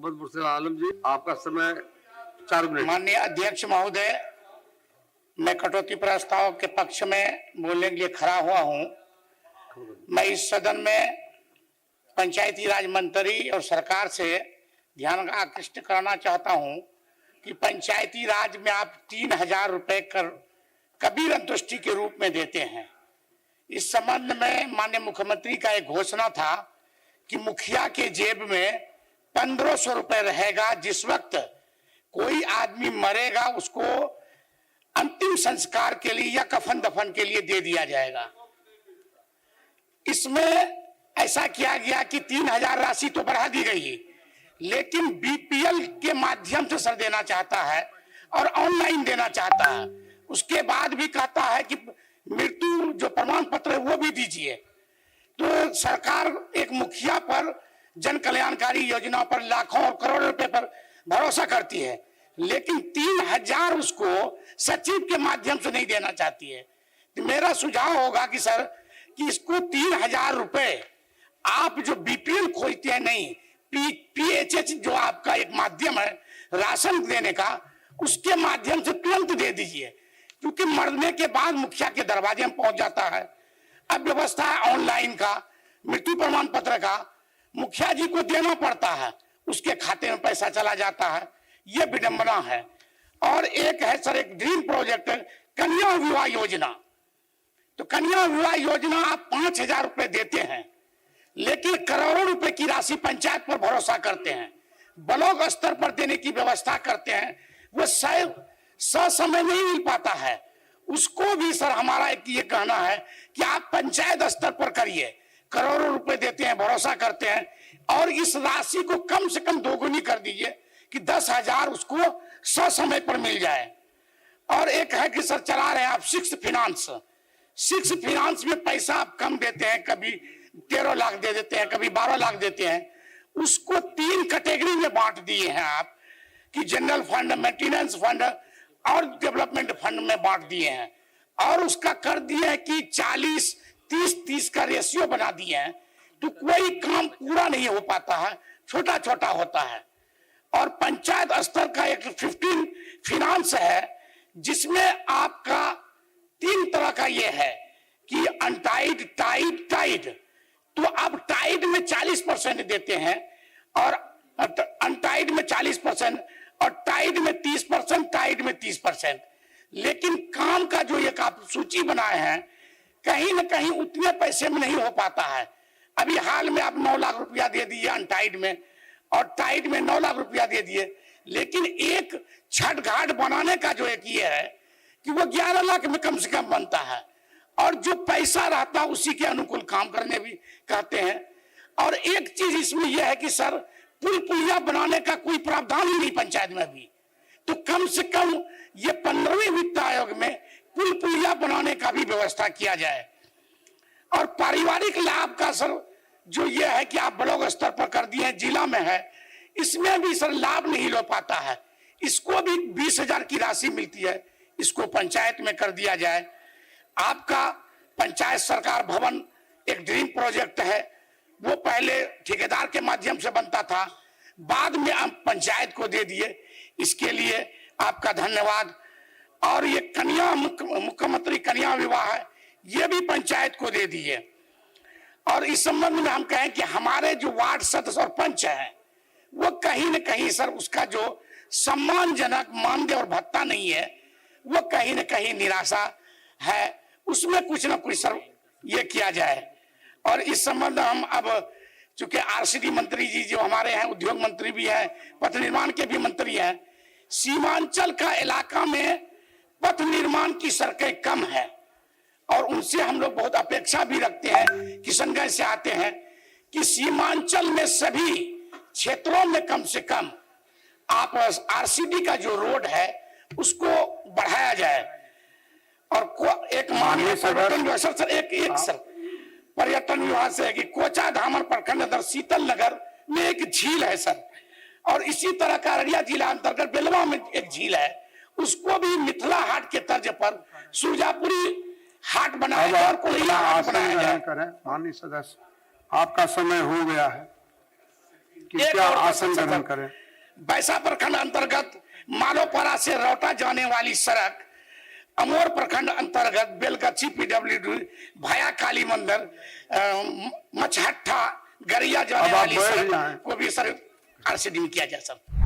मोहम्मद मुर्शिद आलम जी, आपका समय 4 मिनट। माननीय अध्यक्ष महोदय, मैं कटौती प्रस्ताव के पक्ष में बोलने के लिए खड़ा हुआ हूं। मैं इस सदन में पंचायती राज मंत्री और सरकार से ध्यान आकृष्ट करना चाहता हूं कि पंचायती राज में आप 3000 रुपए कबीर अंतुष्टि के रूप में देते हैं। इस संबंध में माननीय मुख्यमंत्री का एक घोषणा था कि मुखिया के जेब में 1500 रुपए रहेगा। जिस वक्त कोई आदमी मरेगा उसको अंतिम संस्कार के लिए या कफन दफन के लिए दे दिया जाएगा। इसमें ऐसा किया गया कि 3000 राशि तो बढ़ा दी गई, लेकिन बीपीएल के माध्यम से सर देना चाहता है और ऑनलाइन देना चाहता है। उसके बाद भी कहता है कि मृत्यु जो प्रमाण पत्र है वो भी दीजिए। तो सरकार एक मुखिया पर जन कल्याणकारी योजना पर लाखों और करोड़ों रुपए पर भरोसा करती है, लेकिन 3000 उसको सचिव के माध्यम से नहीं देना चाहती है। तो मेरा सुझाव होगा कि सर कि इसको 3000 रुपए आप जो बीपीएल खोजते हैं, नहीं पीएचएच जो आपका एक माध्यम है राशन देने का, उसके माध्यम से तुरंत दे दीजिए, क्योंकि मरने के बाद मुखिया के दरवाजे में पहुंच जाता है। अब व्यवस्था है ऑनलाइन का, मृत्यु प्रमाण पत्र का, मुखिया जी को देना पड़ता है, उसके खाते में पैसा चला जाता है। ये विडंबना है। और एक है सर, एक ड्रीम प्रोजेक्ट कन्या विवाह योजना। तो कन्या विवाह योजना आप 5000 रुपए देते हैं, लेकिन करोड़ों रुपए की राशि पंचायत पर भरोसा करते हैं, ब्लॉक स्तर पर देने की व्यवस्था करते हैं। वो समय नहीं मिल पाता है। उसको भी सर हमारा एक ये कहना है कि आप पंचायत स्तर पर करिए। करोड़ों रुपए देते हैं, भरोसा करते हैं, और इस राशि को कम से कम दोगुनी कर दीजिए कि 10,000 उसको समय पर मिल जाए। और एक है कि सर चला रहे हैं आप सिक्स फिनांस में पैसा आप कम देते हैं, कभी 13 लाख दे देते हैं, कभी 12 लाख देते हैं। उसको 3 कैटेगरी में बांट दिए हैं आप कि जनरल फंड, मेंटेनेंस फंड और डेवलपमेंट फंड में बांट दिए हैं। और उसका कर दिए हैं कि 40-30-30 का रेशियो बना दिए हैं। तो कोई काम पूरा नहीं हो पाता है, छोटा छोटा होता है। और पंचायत स्तर का एक 15 फिनांस है, जिसमें आपका 3 तरह का ये है कि अनटाइड, टाइड। तो आप टाइड में 40% देते हैं और अनटाइड में 40% और टाइड में 30%, टाइड में 30%। लेकिन काम का जो एक आप सूची बनाए हैं, कहीं ना कहीं उतने पैसे में नहीं हो पाता है। अभी हाल में आप 9 लाख रुपया दे दिए अनटाइड में, और टाइड में 9 लाख रुपया दे दिए। लेकिन एक छठ घाट बनाने का जो एक ये है कि वो 11 लाख में कम से कम बनता है, और जो पैसा रहता है उसी के अनुकूल काम करने भी कहते हैं। और एक चीज इसमें यह है कि सर पुल पुलिया बनाने का कोई प्रावधान ही नहीं पंचायत में भी। तो कम से कम ये 15वें वित्त आयोग में पुल पुलिया बनाने का भी व्यवस्था किया जाए। और पारिवारिक लाभ का सर जो ये है कि आप ब्लॉक स्तर पर कर दिए हैं, जिला में है, इसमें भी सर लाभ नहीं ले पाता है। इसको भी 20,000 की राशि मिलती है, इसको पंचायत में कर दिया जाए। आपका पंचायत सरकार भवन एक ड्रीम प्रोजेक्ट है, वो पहले ठेकेदार के माध्यम से बनता था, बाद में आप पंचायत को दे दिए। इसके लिए आपका धन्यवाद। और ये मुख्यमंत्री कन्या विवाह है, ये भी पंचायत को दे दिए। और इस संबंध में हम कहें कि हमारे जो वार्ड सदस्य और पंच हैं, वो कहीं न कहीं सर उसका जो सम्मानजनक मानदेय और भत्ता नहीं है, वो कहीं न कहीं निराशा है। उसमें कुछ ना कुछ सर ये किया जाए। और इस संबंध हम अब चूंकि आरसीडी मंत्री जी जो हमारे हैं, उद्योग मंत्री भी हैं, पथ निर्माण के भी मंत्री हैं, सीमांचल का इलाका में पथ निर्माण की सड़कें कम है, और उनसे हम लोग बहुत अपेक्षा भी रखते हैं, किशनगंज से आते हैं, कि सीमांचल में सभी क्षेत्रों में कम से कम आप आरसीडी का जो रोड है उसको बढ़ाया जाए। और एक माननीय पर्यटन विभाग सर, एक सर पर्यटन विभाग से है कि कोचा धामन प्रखंड अंदर शीतल नगर में एक झील है सर, और इसी तरह का अररिया जिला अंतर्गत बेलवा में एक झील है, उसको भी मिथिला हाट के तर्ज पर सुरजापुरी हाट बनाया जाए और कोयला हाट बनाया जाए। माननीय सदस्य, आपका समय हो गया है। कि एक क्या और आसन सर, ग्रहण करें? बैसा प्रखंड अंतर्गत मालोपारा से रौटा जाने वाली सड़क, अमोर प्रखंड अंतर्गत बेलगछी PWD भाया काली मंदिर, मछहट्टा गरिया जाने अब आप वाली बैठ सड़क जाएं। को भी सर RCD में किया जाए सर।